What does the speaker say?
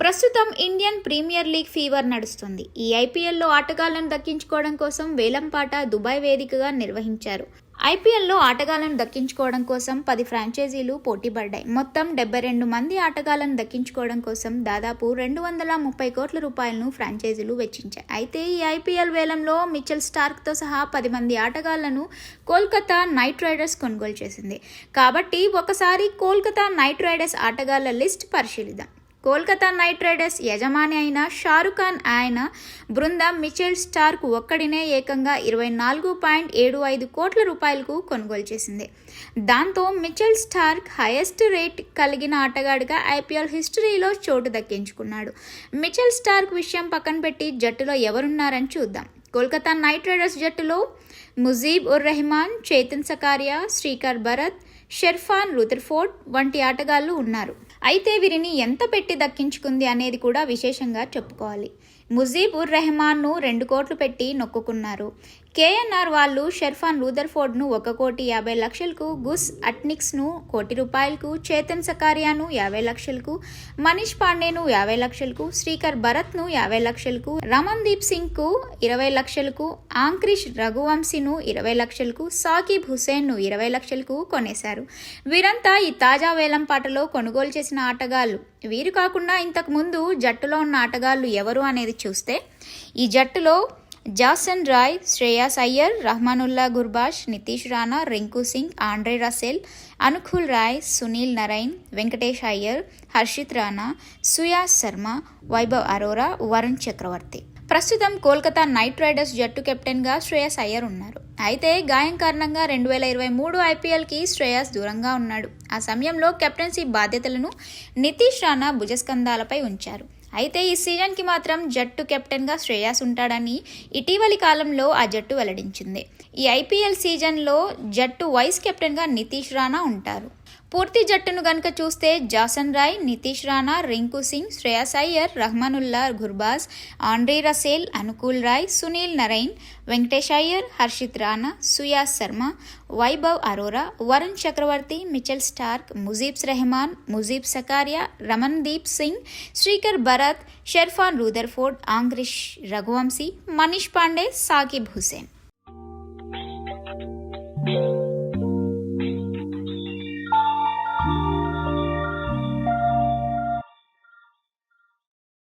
ప్రస్తుతం Indian premier league fever నడుస్తుంది. ఈ ఐపీఎల్లో ఆటగాళ్లను దక్కించుకోవడం కోసం వేలంపాట దుబాయ్ వేదికగా నిర్వహించారు. ఐపీఎల్లో ఆటగాళ్లను దక్కించుకోవడం కోసం 10 ఫ్రాంచైజీలు పోటీపడ్డాయి. మొత్తం 72 మంది ఆటగాళ్లను దక్కించుకోవడం కోసం దాదాపు 230 కోట్ల రూపాయలను ఫ్రాంచైజీలు వెచ్చించాయి. అయితే ఈ ఐపీఎల్ వేలంలో మిచెల్ స్టార్క్తో సహా 10 మంది ఆటగాళ్లను కోల్కతా నైట్ రైడర్స్ కొనుగోలు చేసింది. కాబట్టి ఒకసారి కోల్కతా నైట్ రైడర్స్ ఆటగాళ్ల లిస్ట్ పరిశీలిద్దాం. కోల్కతా నైట్ రైడర్స్ యజమాని అయిన షారుఖ్ ఖాన్ ఆయన బృందం మిచెల్ స్టార్క్ ఒక్కడినే ఏకంగా 24.75 కోట్ల రూపాయలకు కొనుగోలు చేసింది. దాంతో మిచెల్ స్టార్క్ హైయెస్ట్ రేట్ కలిగిన ఆటగాడిగా ఐపీఎల్ హిస్టరీలో చోటు దక్కించుకున్నాడు. మిచెల్ స్టార్క్ విషయం పక్కన పెట్టి జట్టులో ఎవరున్నారని చూద్దాం. కోల్కతా నైట్ రైడర్స్ జట్టులో ముజీబ్ ఉర్ రెహమాన్, చేతన్ సకారియా, శ్రీకర్ భరత్, షెర్ఫాన్ రూదర్ఫోర్డ్ వంటి ఆటగాళ్లు ఉన్నారు. అయితే వీరిని ఎంత పెట్టి దక్కించుకుంది అనేది కూడా విశేషంగా చెప్పుకోవాలి. ముజీబ్ ఉర్ రెహమాన్ను 2 కోట్లు పెట్టి నొక్కుకున్నారు. కేఎన్ఆర్ వాళ్ళు షెర్ఫాన్ రూదర్ఫోర్డ్ను 1,50 లక్షలకు, గుస్ అట్నిక్స్ను 1 కోటి రూపాయలకు, చేతన్ సకారియాను 50 లక్షలకు, మనీష్ పాండేను 50 లక్షలకు, శ్రీకర్ భరత్ను 50 లక్షలకు, రమన్దీప్ సింగ్కు 20 లక్షలకు, ఆంక్రిష్ రఘువంశీను 20 లక్షలకు, సాకిబ్ హుసేన్ను 20 లక్షలకు కొనేశారు. వీరంతా ఈ తాజా వేలంపాటలో కొనుగోలు చేసిన ఆటగాళ్లు. వీరు కాకుండా ఇంతకు ముందు జట్టులో ఉన్న ఆటగాళ్లు ఎవరు అనేది చూస్తే, ఈ జట్టులో Jason Roy, Shreyas Iyer, Rahmanullah Gurbaz, Nitish Rana, Rinku Singh, Andre Russell, Anukul Roy, Sunil Narine, Venkatesh Iyer, Harshit Rana, Suyash Sharma, Vaibhav Arora, Varun Chakravarthy. ప్రస్తుతం కోల్కతా నైట్ రైడర్స్ జట్టు కెప్టెన్గా శ్రేయాస్ అయ్యర్ ఉన్నారు. అయితే గాయం కారణంగా 2023 ఐపీఎల్కి శ్రేయాస్ దూరంగా ఉన్నాడు. ఆ సమయంలో కెప్టెన్సీ బాధ్యతలను నితీష్ రాణా భుజస్కంధాలపై ఉంచారు. అయితే ఈ సీజన్కి మాత్రం జట్టు కెప్టెన్గా శ్రేయాస్ ఉంటాడని ఇటీవలి కాలంలో ఆ జట్టు వెల్లడించింది. ఈ ఐపీఎల్ సీజన్లో జట్టు వైస్ కెప్టెన్గా నితీష్ రాణా ఉంటారు. పూర్తి జట్టును గనుక చూస్తే Jason Roy, Nitish Rana, Rinku Singh, Shreyas Iyer, Rahmanullah Gurbaz, Andre Russell, Anukul Roy, Sunil Narine, Venkatesh Iyer, Harshit Rana, Suyash Sharma, Vaibhav Arora, Varun Chakravarthy, Mitchell Starc, Mujeeb Rahman, Mujeeb Sakariya, Ramandeep Singh, Srikar Bharat, Sherfane Rutherford, Angkrish Raghuvanshi, Manish Pandey, Saqib Hussain.